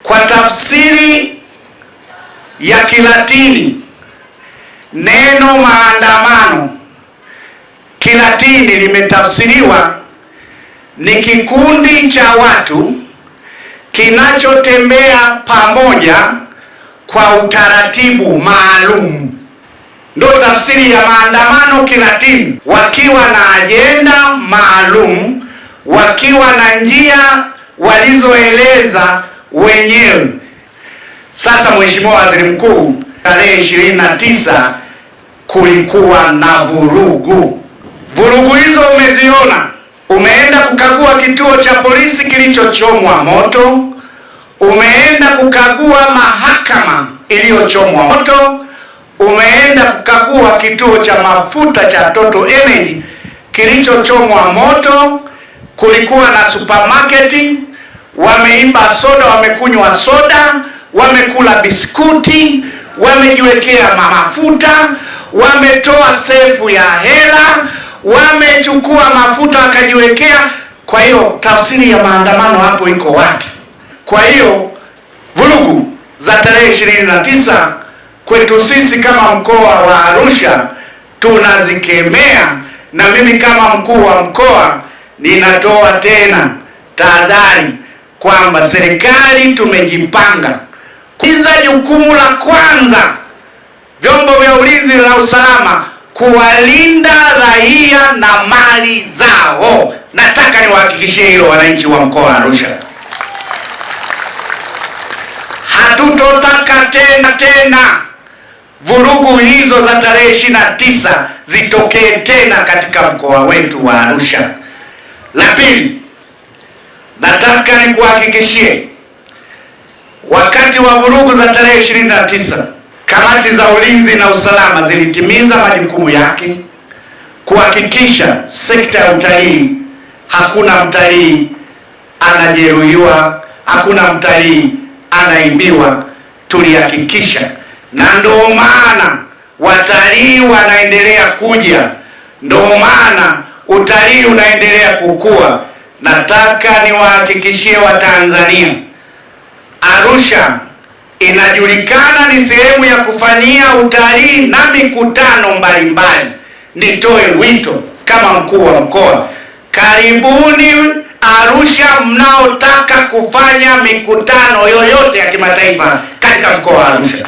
Kwa tafsiri ya Kilatini, neno maandamano Kilatini limetafsiriwa ni kikundi cha watu kinachotembea pamoja kwa utaratibu maalum. Ndio tafsiri ya maandamano Kilatini, wakiwa na ajenda maalum, wakiwa na njia walizoeleza wenyewe. Sasa Mheshimiwa Waziri Mkuu, tarehe 29 kulikuwa na vurugu. Vurugu hizo umeziona. Umeenda kukagua kituo cha polisi kilichochomwa moto, umeenda kukagua mahakama iliyochomwa moto, umeenda kukagua kituo cha mafuta cha Total Energy kilichochomwa moto. Kulikuwa na supermarket, wameiba soda, wamekunywa soda, wamekula biskuti, wamejiwekea mafuta, wametoa sefu ya hela, wamechukua mafuta wakajiwekea. Kwa hiyo tafsiri ya maandamano hapo iko wapi? Kwa hiyo vurugu za tarehe 29 kwetu sisi kama mkoa wa Arusha tunazikemea, na mimi kama mkuu wa mkoa ninatoa tena tahadhari kwamba serikali tumejipanga kuiza jukumu la kwanza vyombo vya ulinzi na usalama kuwalinda raia na mali zao. Nataka niwahakikishie hilo wananchi wa mkoa wa Arusha. Hatutotaka tena vurugu hizo za tarehe 29 zitokee tena katika mkoa wetu wa Arusha. La pili, nataka nikuhakikishie, wakati wa vurugu za tarehe 29 kamati za ulinzi na usalama zilitimiza majukumu yake kuhakikisha sekta ya utalii, hakuna mtalii anajeruhiwa, hakuna mtalii anaibiwa. Tulihakikisha, na ndio maana watalii wanaendelea kuja, ndio maana utalii unaendelea kukua. Nataka niwahakikishie Watanzania, Arusha inajulikana ni sehemu ya kufanyia utalii na mikutano mbalimbali. Nitoe wito kama mkuu wa mkoa, karibuni Arusha mnaotaka kufanya mikutano yoyote ya kimataifa katika mkoa wa Arusha.